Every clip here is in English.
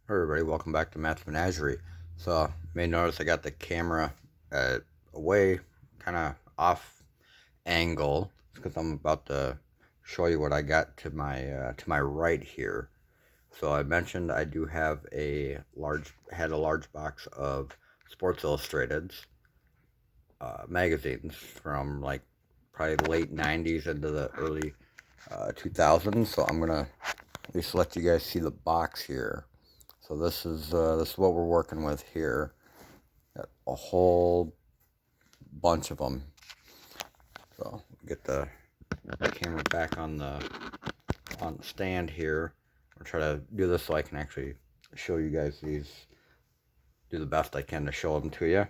Hey everybody, welcome back to Matt's Menagerie. So, you may notice I got the camera away, kind of off angle, because I'm about to show you what I got to my right here. So I mentioned I do have had a large box of Sports Illustrated's magazines from like probably the late '90s into the early 2000s. So I'm gonna at least let you guys see the box here. So this is what we're working with here. Got a whole bunch of them. So get the camera back on the stand here. I'll try to do this so I can actually show you guys these. Do the best I can to show them to you.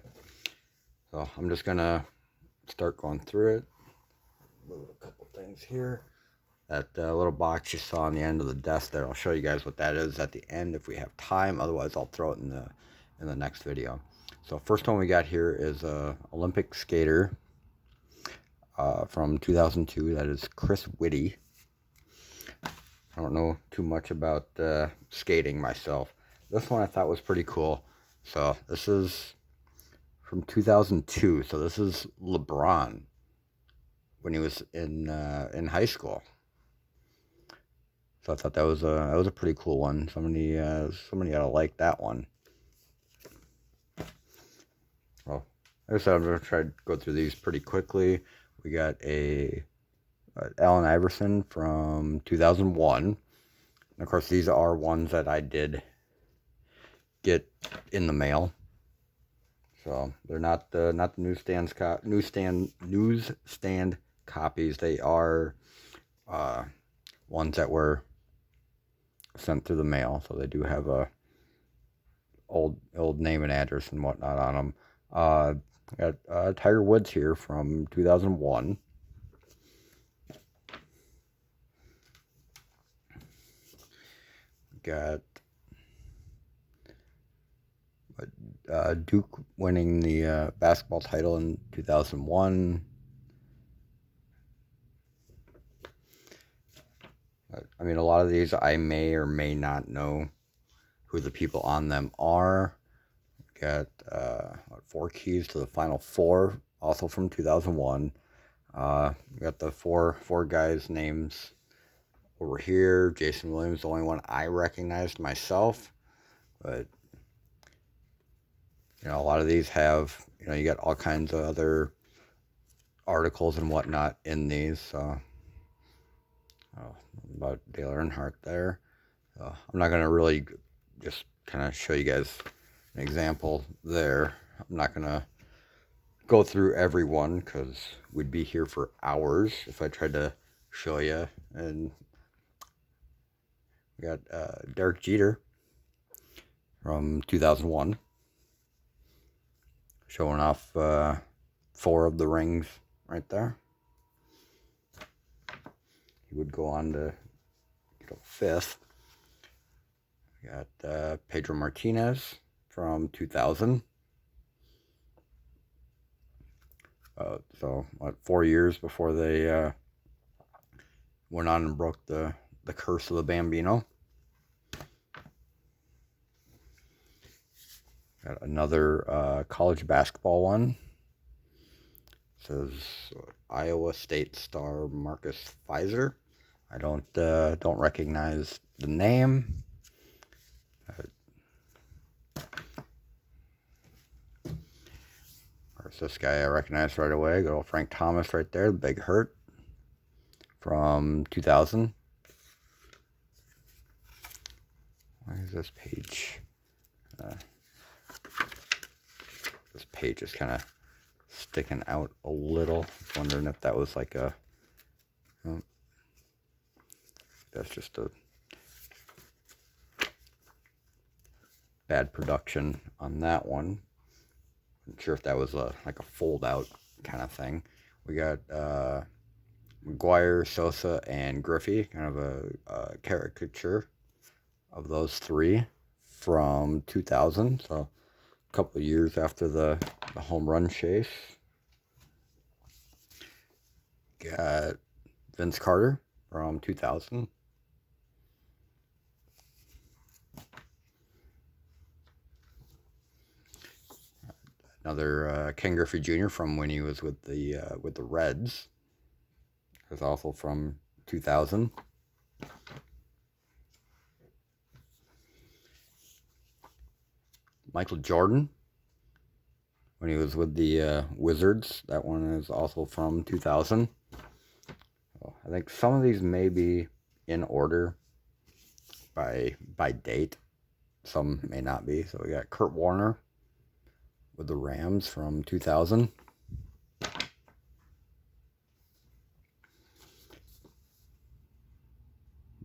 So I'm just gonna start going through it. Move a couple things here. That little box you saw on the end of the desk there. I'll show you guys what that is at the end if we have time. Otherwise, I'll throw it in the next video. So first one we got here is a Olympic skater from 2002. That is Chris Whitty. I don't know too much about skating myself. This one I thought was pretty cool. So this is from 2002. So this is LeBron when he was in high school. So I thought that was a pretty cool one. Somebody ought to like that one. Well, like I said, I'm gonna try to go through these pretty quickly. We got a Allen Iverson from 2001. And of course, these are ones that I did get in the mail. So they're not the newsstand copies. They are ones that were sent through the mail. So they do have a old name and address and whatnot on them. Got Tiger Woods here from 2001. Got Duke winning the basketball title in 2001. I mean, a lot of these I may or may not know who the people on them are. Got 4 keys to the Final Four, also from 2001. Got the four guys' names over here. Jason Williams, the only one I recognized myself, but you know, a lot of these have, you know, you got all kinds of other articles and whatnot in these. So, about Dale Earnhardt there. I'm not gonna really just kind of show you guys an example there. I'm not gonna go through every one because we'd be here for hours if I tried to show you. And we got Derek Jeter from 2001 showing off 4 of the rings right there. He would go on to get a 5th. We got Pedro Martinez from 2000. So, 4 years before they went on and broke the curse of the Bambino. Got another college basketball one. It says Iowa State star Marcus Fizer. I don't recognize the name. There's this guy I recognize right away. Good old Frank Thomas right there, the Big Hurt from 2000. Why is this page? This page is kind of sticking out a little. I was wondering if that was like a... Oh, that's just a bad production on that one. I'm sure if that was like a fold out kind of thing. We got McGuire, Sosa, and Griffey, kind of a caricature of those 3 from 2000. So a couple of years after the home run chase. Got Vince Carter from 2000. Another Ken Griffey Jr. from when he was with the Reds. It was also from 2000. Michael Jordan when he was with the Wizards. That one is also from 2000. So I think some of these may be in order by date. Some may not be. So we got Kurt Warner with the Rams from 2000.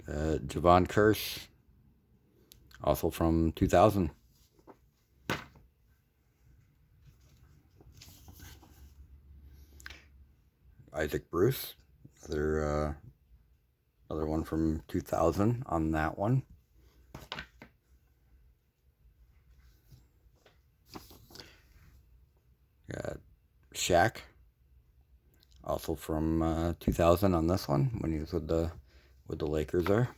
Javon Curse, also from 2000. Isaac Bruce, another one from 2000 on that one. Got Shaq, also from 2000 on this one when he was with the Lakers there.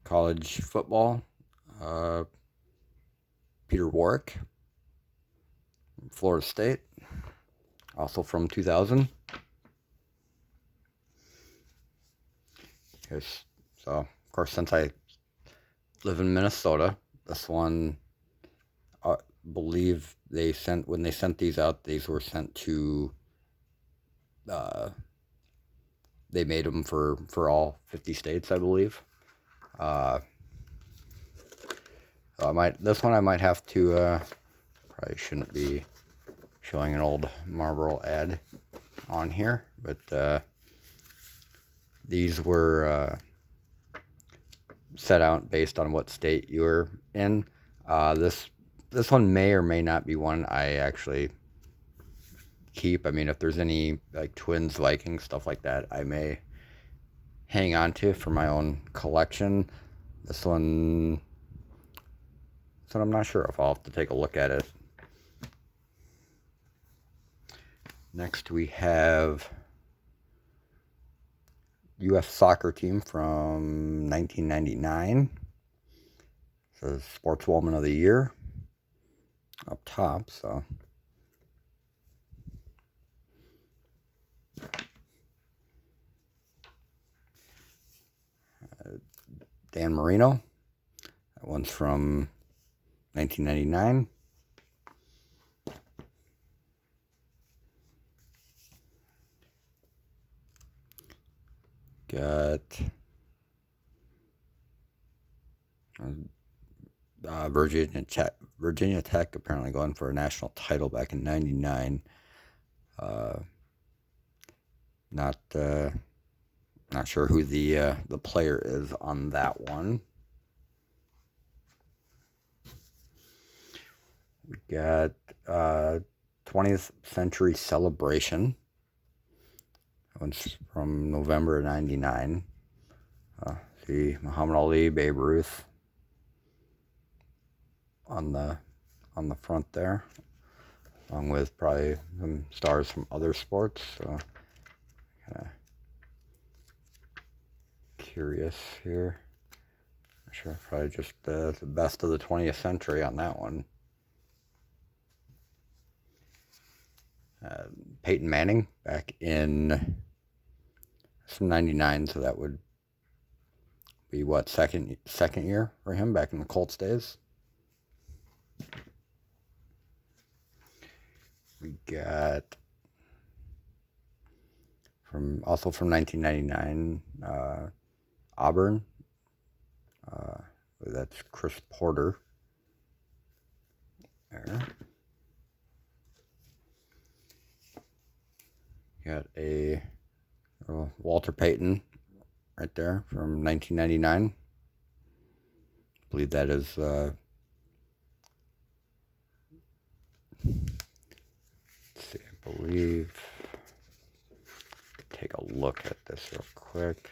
College football, Peter Warwick, Florida State, also from 2000. Yes. So, of course, since I live in Minnesota, this one, I believe when they sent these out, these were sent to, they made them for all 50 states, I believe. This one I might have to, probably shouldn't be showing an old Marlboro ad on here, but these were set out based on what state you were in. This one may or may not be one I actually keep. I mean, if there's any like Twins, Vikings, stuff like that, I may hang on to for my own collection. This one, I'm not sure if I'll have to take a look at it. Next we have U.S. soccer team from 1999. It says Sportswoman of the Year up top, so. Dan Marino. That one's from 1999. Got Virginia Tech apparently going for a national title back in '99. Not sure who the player is on that one. We got 20th Century Celebration. That one's from November of '99. See Muhammad Ali, Babe Ruth on the front there, along with probably some stars from other sports. So, kind of curious here. I'm sure, probably just the best of the 20th century on that one. Peyton Manning back in from '99, so that would be what, second year for him back in the Colts days. We got also from 1999, Auburn. That's Chris Porter. There. Got a Walter Payton right there from 1999. I believe that is let's see, I believe, take a look at this real quick.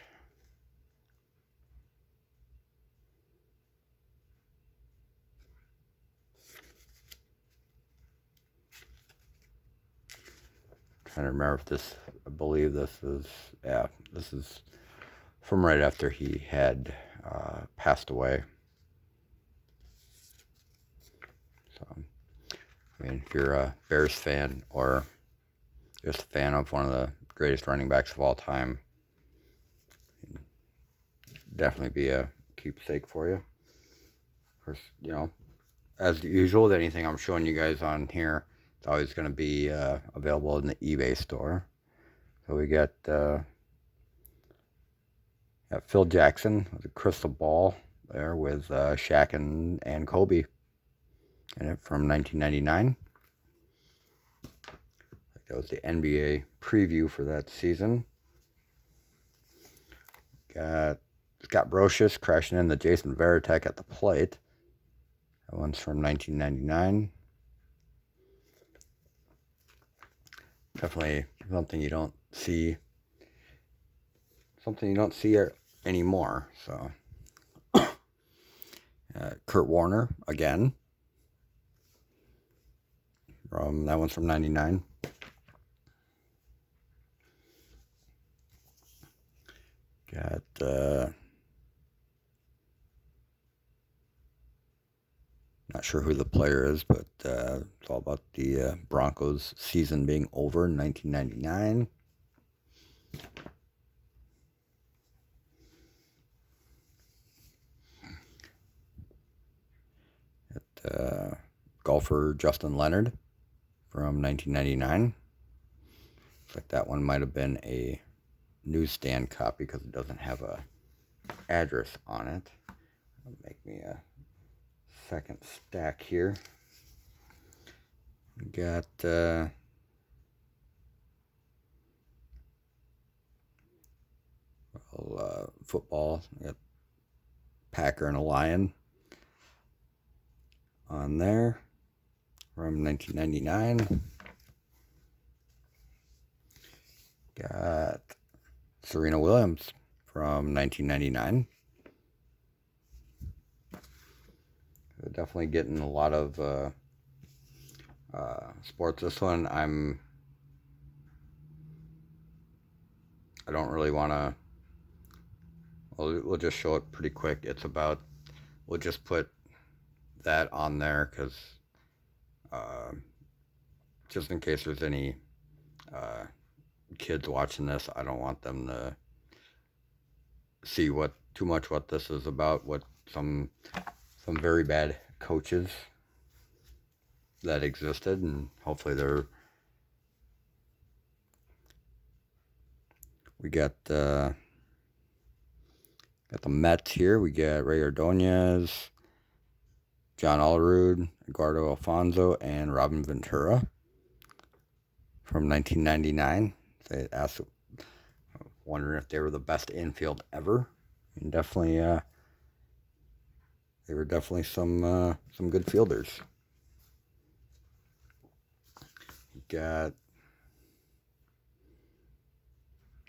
Trying to remember if this, I believe this is, yeah, this is from right after he had passed away. So, I mean, if you're a Bears fan or just a fan of one of the greatest running backs of all time, definitely be a keepsake for you. Of course, you know, as usual, anything I'm showing you guys on here, it's always going to be available in the eBay store. So we got Phil Jackson with a crystal ball there with Shaq and Kobe in it from 1999. That was the NBA preview for that season. Got Scott Brocious crashing in the Jason Varitek at the plate. That one's from 1999. Definitely something you don't see. Something you don't see anymore. So, Kurt Warner again. That one's from 99. Got not sure who the player is, but it's all about the Broncos season being over in 1999. Golfer Justin Leonard from 1999. Looks like that one might have been a newsstand copy because it doesn't have a address on it. That'll make me a second stack here. We got football. We got Packer and a Lion on there from 1999. Got Serena Williams from 1999. We're definitely getting a lot of sports. This one I don't really want to. We'll just show it pretty quick. It's about. We'll just put that on there because just in case there's any kids watching this, I don't want them to see too much what this is about. What some very bad coaches that existed, and hopefully we got the Mets here. We got Ray Ordonez, John Olerud, Eduardo Alfonso, and Robin Ventura from 1999. They asked, wondering if they were the best infield ever. And definitely, they were definitely some good fielders. Got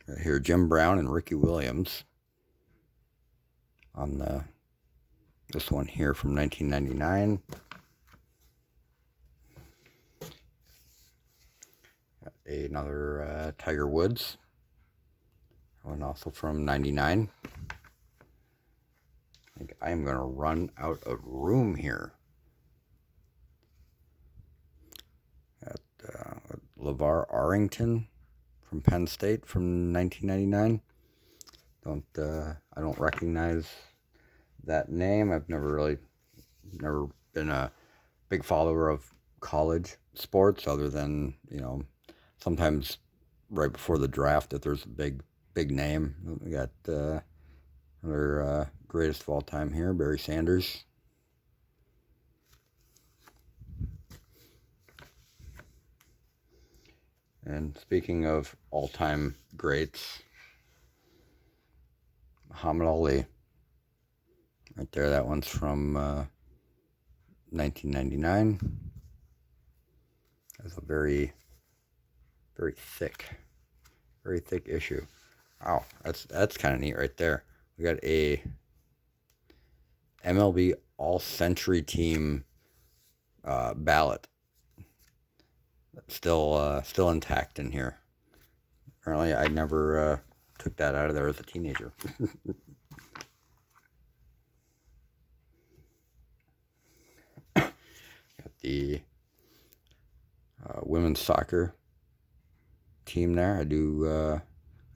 right here Jim Brown and Ricky Williams on this one here from 1999. Got another Tiger Woods. One also from 99. I think I am going to run out of room here. Got LeVar Arrington from Penn State from 1999. I don't recognize that name. I've never been a big follower of college sports, other than, sometimes right before the draft if there's a big name. We got another greatest of all time here, Barry Sanders. And speaking of all-time greats, Muhammad Ali. Right there, that one's from 1999. That's a very, very thick issue. Wow, that's kind of neat right there. We got a MLB All-Century Team ballot. Still intact in here. Apparently, I never took that out of there as a teenager. Got the women's soccer team there. I do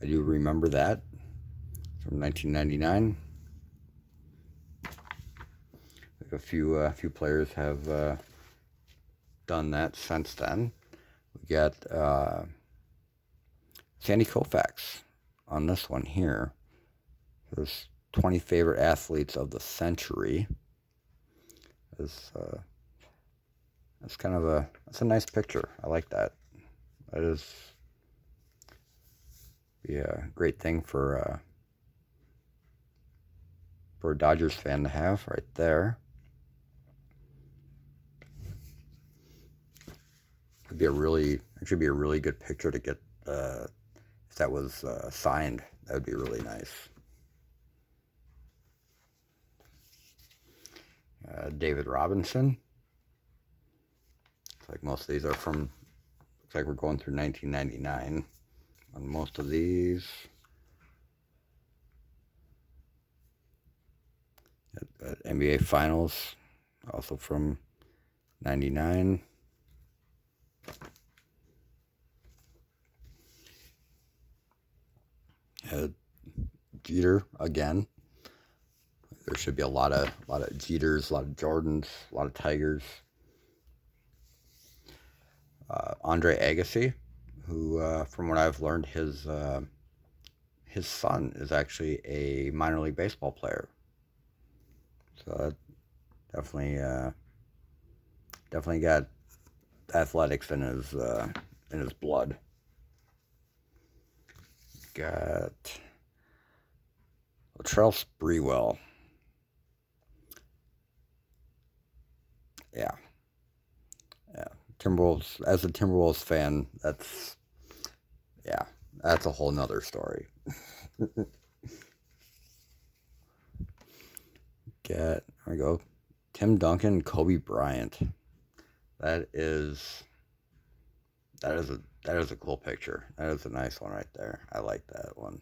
remember that from 1999. A few players have done that since then. We got Sandy Koufax on this one here. There's 20 favorite athletes of the century. That's kind of that's a nice picture. I like that. That is be a great thing for a Dodgers fan to have right there. It'd be a really good picture to get if that was signed. That would be really nice. David Robinson. Looks like most of these are from. Looks like we're going through 1999 on most of these. NBA Finals, also from 99. Jeter again. There should be a lot of Jeters, a lot of Jordans, a lot of Tigers. Andre Agassi, who, from what I've learned, his son is actually a minor league baseball player. So definitely got athletics in his blood. Got Latrell Sprewell. Yeah. Timberwolves. As a Timberwolves fan, that's a whole nother story. There we go. Tim Duncan, Kobe Bryant. That is a cool picture. That is a nice one right there. I like that one.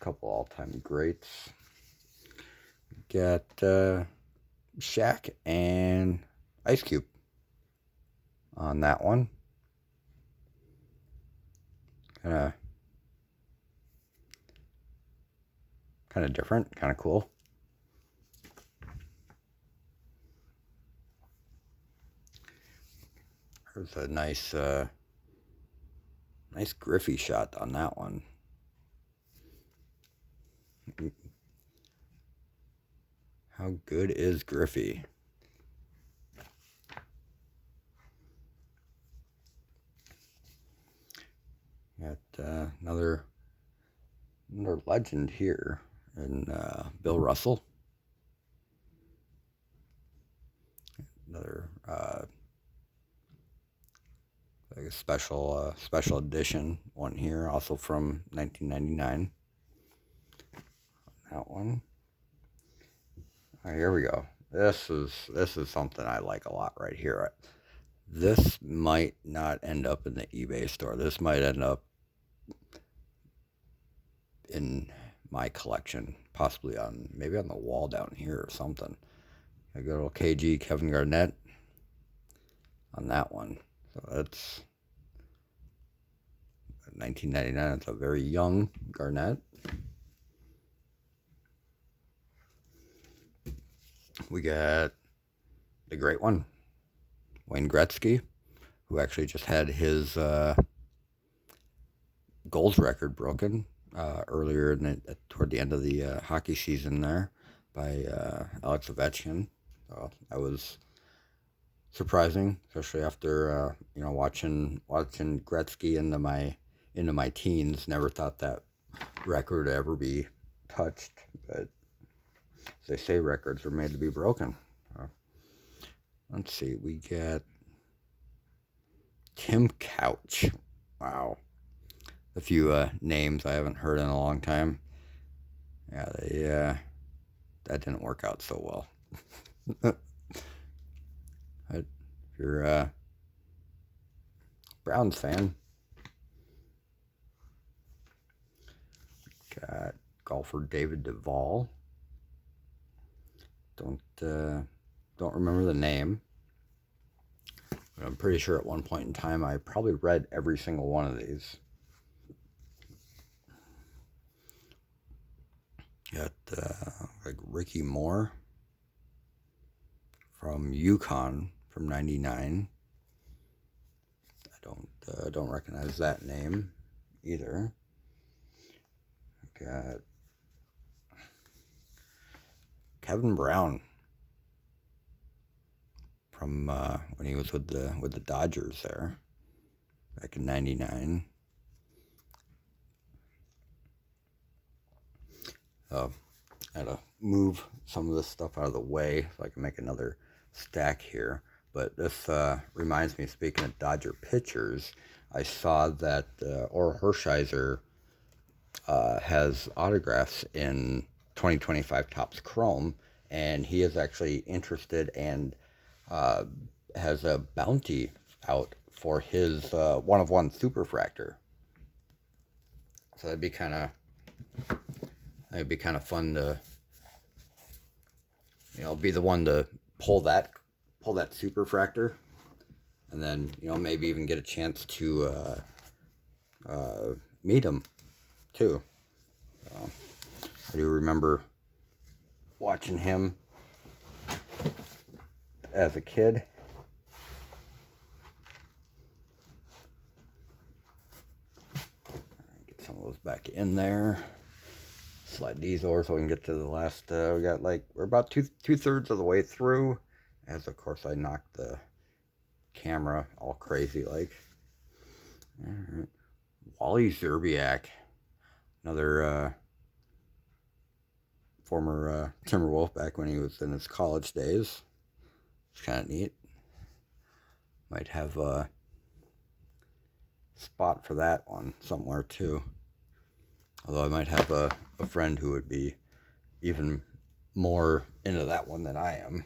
Couple all-time greats. Got Shaq and Ice Cube on that one. Kind of different, kind of cool. There's a nice Griffey shot on that one. How good is Griffey? Got another legend here in Bill Russell. Another like a special edition one here, also from 1999. That one. All right, here we go. This is something I like a lot right here. This might not end up in the eBay store. This might end up in my collection, possibly maybe on the wall down here or something. I got a little KG Kevin Garnett on that one. So that's 1999. It's a very young Garnett. We got the great one, Wayne Gretzky, who actually just had his goals record broken earlier toward the end of the hockey season there by Alex Ovechkin. So that was surprising, especially after watching Gretzky into my teens. Never thought that record would ever be touched, but as they say, records are made to be broken. Let's see, we got Tim Couch. Wow. A few names I haven't heard in a long time. Yeah, that didn't work out so well. But if you're Browns fan. Got golfer David Duvall. Don't remember the name, but I'm pretty sure at one point in time I probably read every single one of these. Got like Ricky Moore from Yukon from '99. I don't recognize that name either. Got Kevin Brown from when he was with the Dodgers there back in '99. I had to move some of this stuff out of the way so I can make another stack here. But this reminds me, speaking of Dodger pitchers, I saw that Orel Hershiser has autographs in 2025 Topps Chrome, and he is actually interested and has a bounty out for his 1-of-1 Superfractor. So that'd be kind of fun to, be the one to pull that Superfractor, and then maybe even get a chance to meet him too. I do remember watching him as a kid. Get some of those back in there. Slide these over so we can get to the last. We're about two-thirds of the way through, as of course I knocked the camera all crazy like. All right. Wally Zerbiak, another former Timberwolf back when he was in his college days. It's kind of neat. Might have a spot for that one somewhere too. Although I might have a friend who would be even more into that one than I am.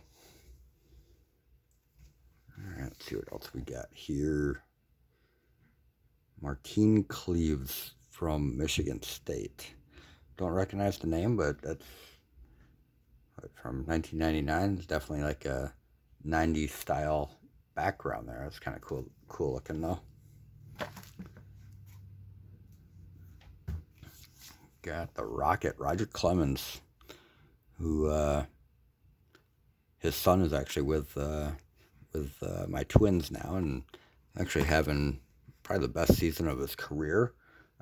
Alright, let's see what else we got here. Martine Cleaves from Michigan State. Don't recognize the name, but that's from 1999. It's definitely like a 90s style background there. It's kind of cool looking though. Got the Rocket, Roger Clemens, who his son is actually with my twins now, and actually having probably the best season of his career.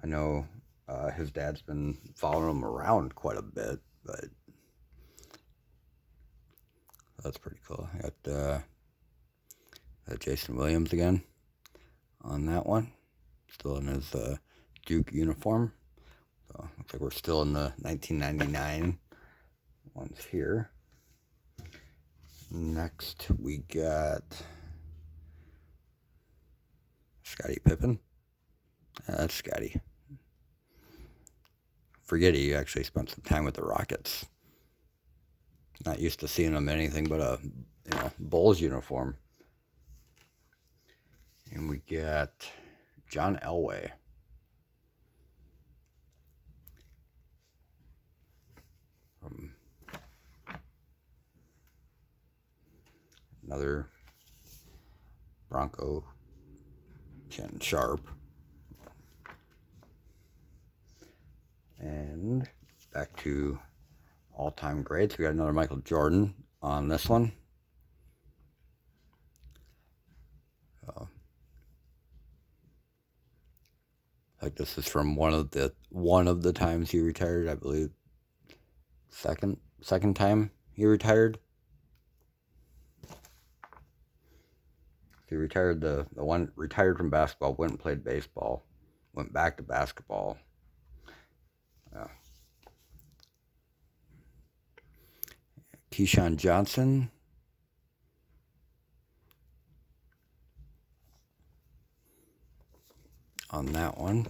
I know his dad's been following him around quite a bit, but that's pretty cool. I got Jason Williams again on that one, still in his Duke uniform. So looks like we're still in the 1999 ones here. Next we got Scottie Pippen. That's Scottie. Forget he actually spent some time with the Rockets. Not used to seeing him in anything but a Bulls uniform. And we got John Elway. Another Bronco, Ken Sharp. And back to all-time greats. We got another Michael Jordan on this one. Like this is from one of the times he retired, I believe. Second time he retired. He retired retired from basketball, went and played baseball, went back to basketball. Keyshawn Johnson. On that one.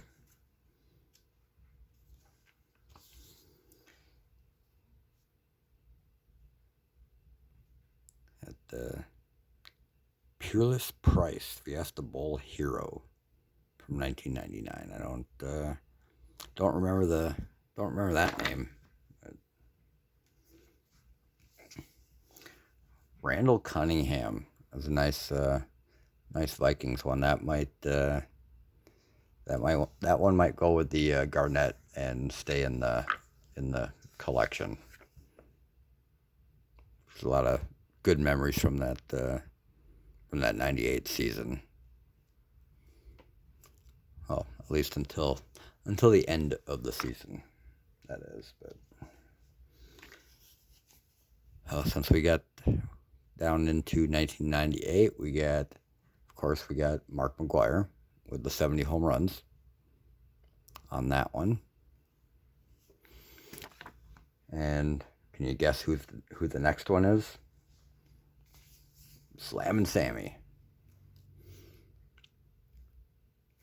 At the Peerless Price, Fiesta Bowl Hero. from 1999. I don't remember that name. Randall Cunningham. That was a nice Vikings one. That one might go with the Garnett and stay in the collection. There's a lot of good memories from that 98 season. Well, at least until the end of the season, that is. But since we got down into 1998, we got Mark McGwire with the 70 home runs on that one. And can you guess who the next one is? Slammin' Sammy.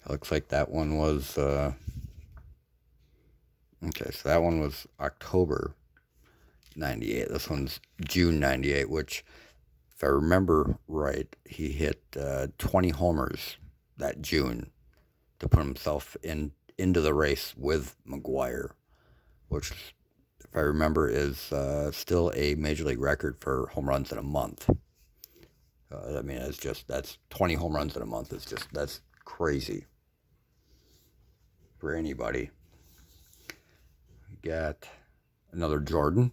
It looks like that one was okay, so that one was October 98. This one's June 98, which, if I remember right, he hit 20 homers that June to put himself into the race with McGwire, which, if I remember, is still a major league record for home runs in a month. I mean, that's 20 home runs in a month. That's crazy for anybody. We got another Jordan.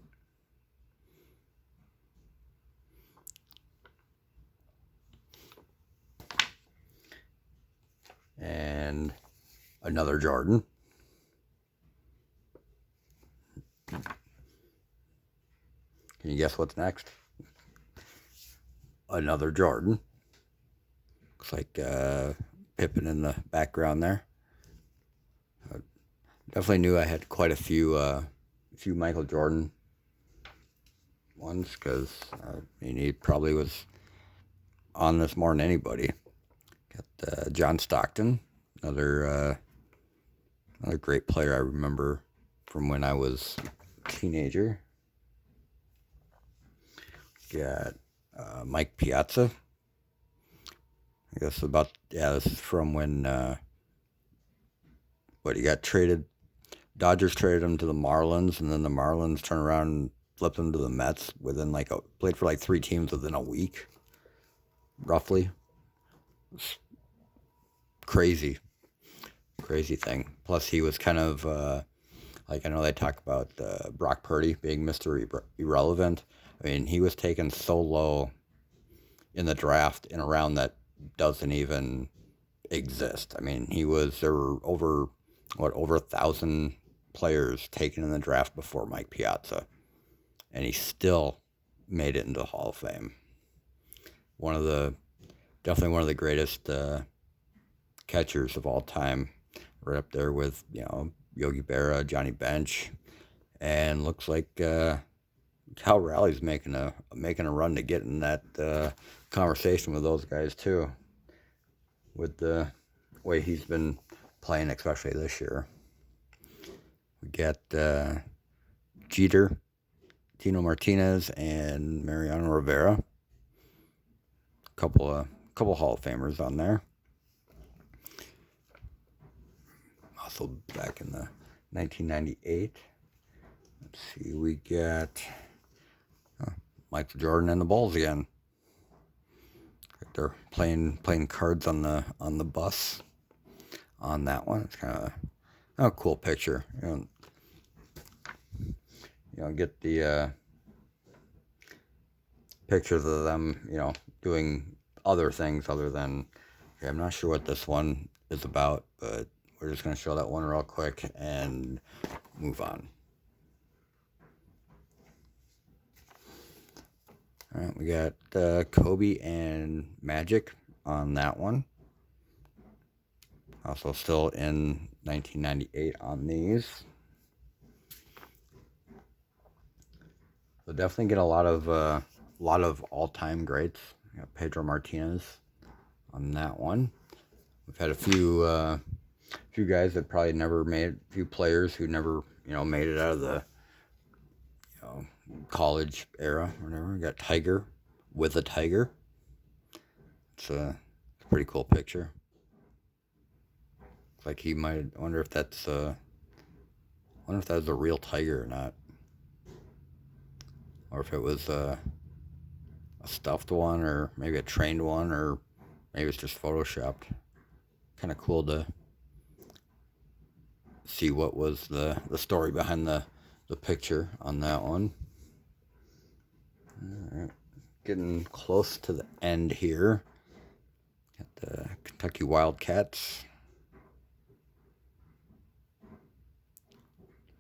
And another Jordan. Can you guess what's next? Another Jordan. Looks like Pippen in the background there. Definitely knew I had quite a few Michael Jordan ones, because he probably was on this more than anybody. Got John Stockton, another great player I remember from when I was a teenager. Got Mike Piazza. I guess this is from when he got traded. Dodgers traded him to the Marlins, and then the Marlins turned around and flipped him to the Mets played for 3 teams within a week, roughly. Crazy thing. Plus, he was kind of I know they talk about Brock Purdy being Mr. Irrelevant. I mean, he was taken so low in the draft in a round that doesn't even exist. I mean, there were over 1,000 players taken in the draft before Mike Piazza, and he still made it into the Hall of Fame. Definitely one of the greatest catchers of all time, right up there with Yogi Berra, Johnny Bench, and looks like Cal Raleigh's making a run to get in that conversation with those guys too, with the way he's been playing, especially this year. We got Jeter, Tino Martinez, and Mariano Rivera. Couple Hall of Famers on there. Also back in the 1998. Let's see, we got Michael Jordan and the Bulls again. They're playing cards on the bus on that one. It's kind of a cool picture. Get the pictures of them, doing other things other than. Okay, I'm not sure what this one is about, but we're just going to show that one real quick and move on. All right, we got Kobe and Magic on that one. Also still in 1998 on these. So definitely get a lot of all-time greats. We got Pedro Martinez on that one. We've had a few guys that probably never made, a few players who never made it out of the college era or whatever. We got Tiger with a Tiger. It's a pretty cool picture. like he might. I wonder if that's wonder if that was a real tiger or not, or if it was a stuffed one, or maybe a trained one, or maybe it's just photoshopped. Kind of cool to see what was the story behind the picture on that one. All right, getting close to the end here. Got the Kentucky Wildcats.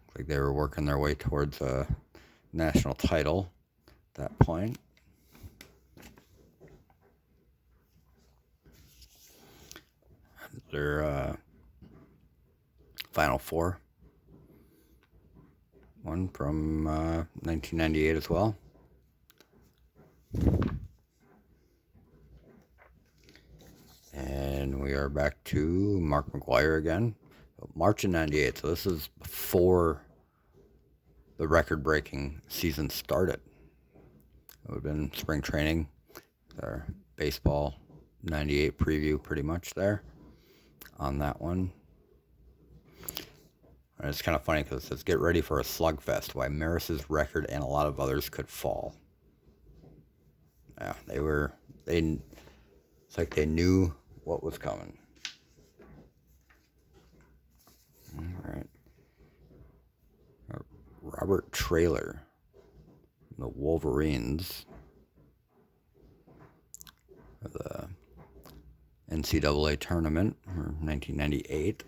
Looks like they were working their way towards a national title at that point. Their Final Four. One from 1998 as well. And we are back to Mark McGwire again. March of 98, so this is before the record-breaking season started. It would have been spring training. Our baseball 98 preview pretty much there on that one. And it's kind of funny because it says, get ready for a slugfest, why Maris's record and a lot of others could fall. Yeah, it's like they knew what was coming. All right. Robert Traylor, the Wolverines, of the NCAA tournament, or 1998.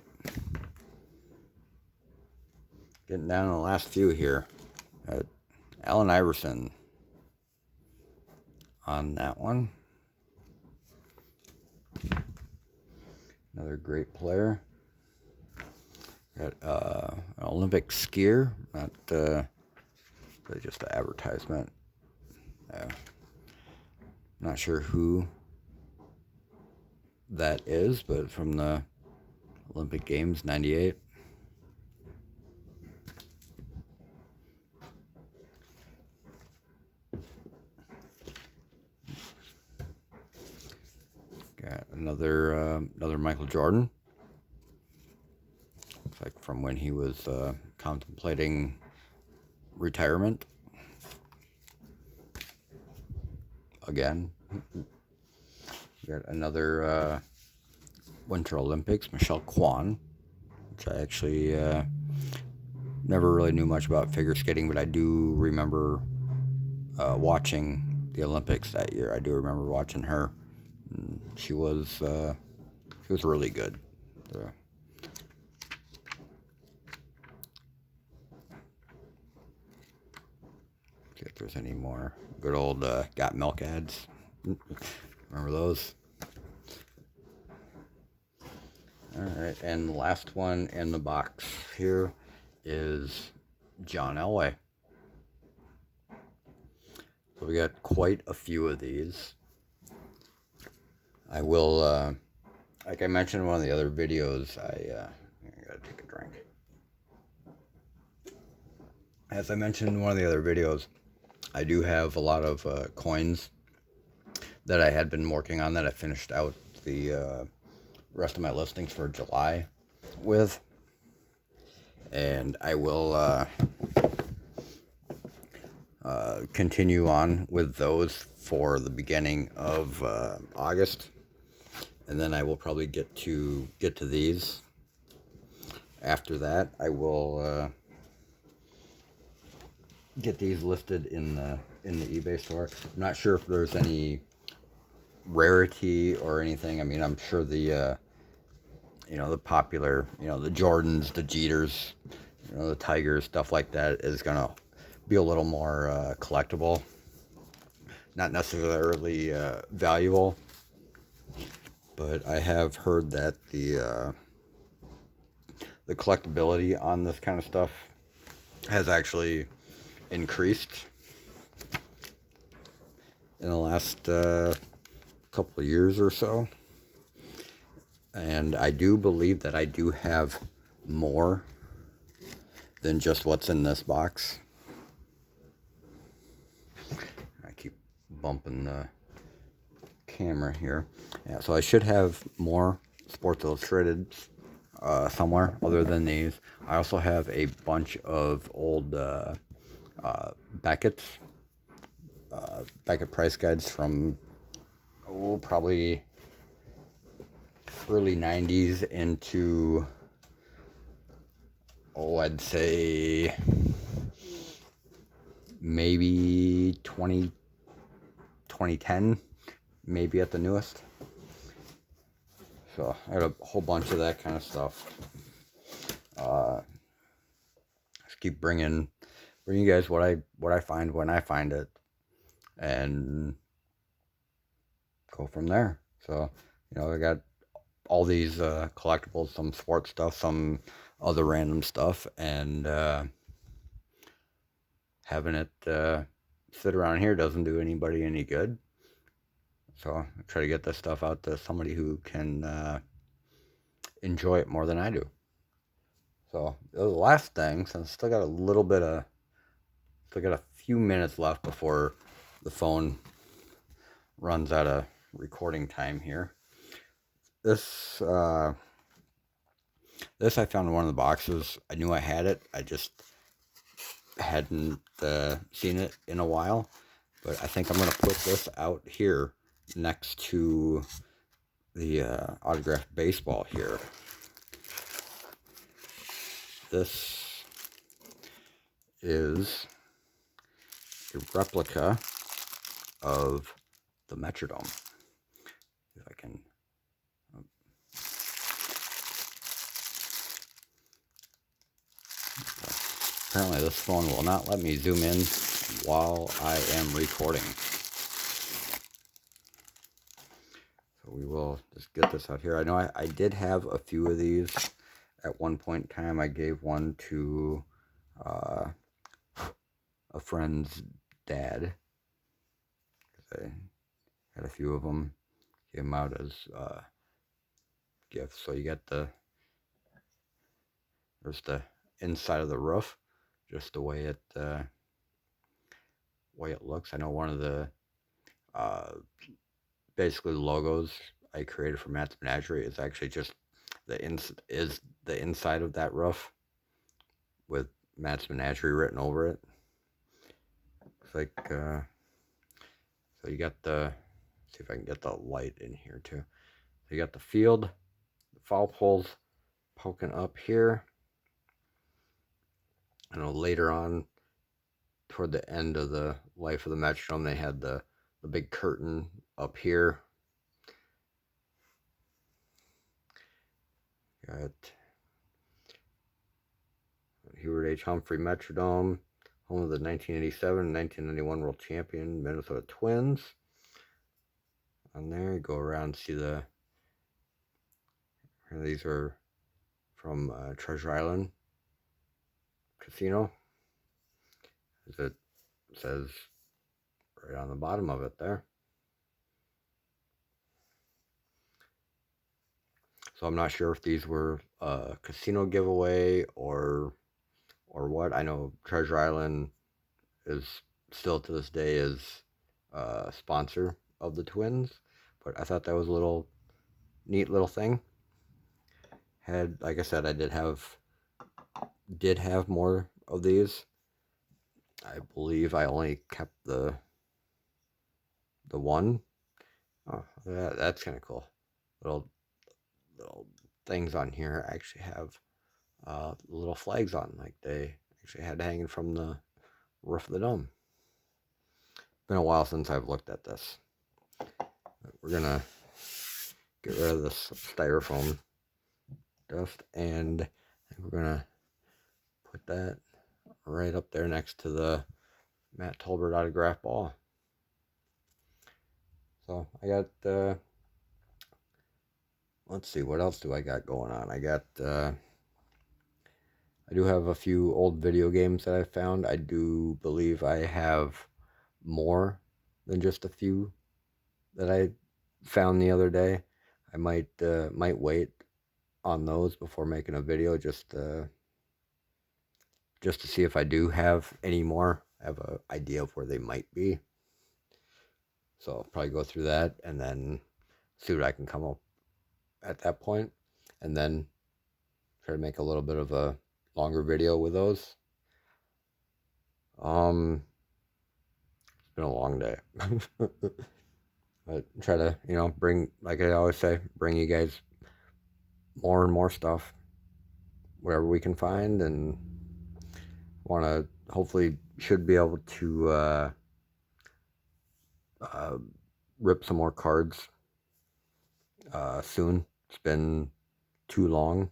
Getting down to the last few here. Allen Iverson on that one. Another great player. Got an Olympic skier, not really just an advertisement. Not sure who that is, but from the Olympic Games, 98. Got another Michael Jordan. Looks like from when he was contemplating retirement. Again. Got another Winter Olympics, Michelle Kwan, which I actually never really knew much about figure skating, but I do remember watching the Olympics that year. I do remember watching her. She was really good. See if there's any more good old Got Milk ads. Remember those? Alright, and the last one in the box here is John Elway. So we got quite a few of these. I will, like I mentioned in one of the other videos, I gotta take a drink. As I mentioned in one of the other videos, I do have a lot of coins that I had been working on that I finished out the rest of my listings for July with. And I will continue on with those for the beginning of August. And then I will probably get to these. After that, I will get these listed in the eBay store. I'm not sure if there's any rarity or anything. I mean, I'm sure the the popular, the Jordans, the Jeters, the Tigers, stuff like that is gonna be a little more collectible, not necessarily valuable. But I have heard that the collectability on this kind of stuff has actually increased in the last couple of years or so. And I do believe that I do have more than just what's in this box. I keep bumping the camera here. Yeah, so I should have more Sports Illustrated somewhere other than these. I also have a bunch of old Beckett's Beckett price guides from probably early 90s into I'd say maybe 2010, maybe at the newest. So I got a whole bunch of that kind of stuff. Just keep bringing you guys what I find when I find it, and go from there. So, I got all these collectibles, some sports stuff, some other random stuff, and having it sit around here doesn't do anybody any good. So I try to get this stuff out to somebody who can enjoy it more than I do. So the last thing, since I still got a few minutes left before the phone runs out of recording time here. This I found in one of the boxes. I knew I had it. I just hadn't seen it in a while. But I think I'm going to put this out here next to the autographed baseball here. This is a replica of the Metrodome. If I can. Apparently this phone will not let me zoom in while I am recording. So we will just get this out here. I know I did have a few of these at one point in time. I gave one to a friend's dad. I had a few of them. Gave them out as gifts. So you get there's the inside of the roof, just the way it looks. I know one of the basically logos I created for Matt's Menagerie is actually just the inside of that roof with Matt's Menagerie written over it. It's like so you got see if I can get the light in here too. So you got the field, the foul poles poking up here. I know later on, toward the end of the life of the Metrodome, they had the big curtain up here. Got Hubert H. Humphrey Metrodome, home of the 1987 and 1991 world champion Minnesota Twins. On there, you go around and see these are from Treasure Island Casino, as it says right on the bottom of it there. So I'm not sure if these were a casino giveaway or what. I know Treasure Island is still to this day is a sponsor of the Twins, but I thought that was a neat little thing. Like I said, I did have more of these. I believe I only kept the one. Oh, that's kind of cool. Little things on here actually have little flags on, like they actually had hanging from the roof of the dome. Been a while since I've looked at this. But we're gonna get rid of this styrofoam dust, and we're gonna put that right up there next to the Matt Tolbert autograph ball. So I got let's see, what else do I got going on? I do have a few old video games that I found. I do believe I have more than just a few that I found the other day. I might wait on those before making a video, just to see if I do have any more. I have an idea of where they might be. So I'll probably go through that and then see what I can come up at that point. And then Try to make a little bit of a longer video with those. It's been a long day. But try to, bring, like I always say, bring you guys more and more stuff, whatever we can find, and want to, hopefully, should be able to rip some more cards soon. It's been too long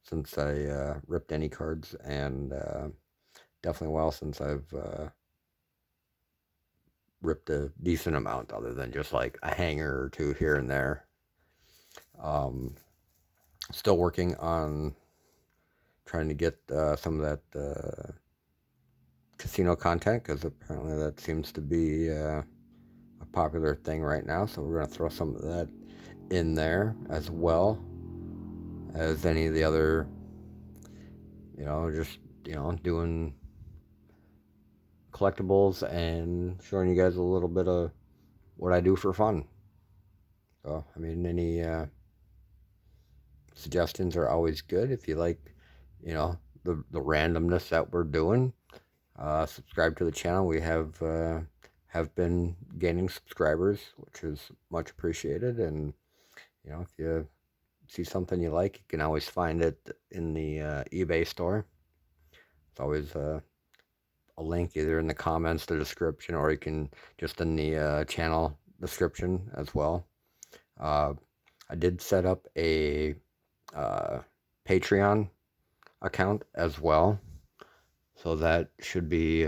since I ripped any cards, and definitely a while since I've ripped a decent amount, other than just like a hanger or two here and there. Still working on trying to get some of that casino content, because apparently that seems to be a popular thing right now, so we're going to throw some of that in there, as well as any of the other, just doing collectibles and showing you guys a little bit of what I do for fun. So, I mean, any suggestions are always good. If you like, the randomness that we're doing, subscribe to the channel. We have been gaining subscribers, which is much appreciated. And if you see something you like, you can always find it in the eBay store. It's always a link either in the comments, the description, or you can just in the channel description as well. I did set up a Patreon account as well, so that should be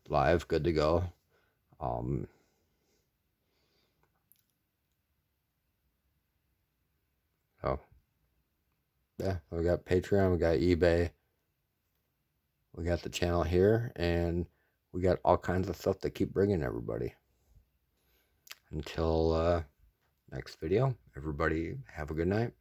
live, good to go. So yeah, we got Patreon, we got eBay, we got the channel here, and we got all kinds of stuff to keep bringing everybody. Until next video, everybody have a good night.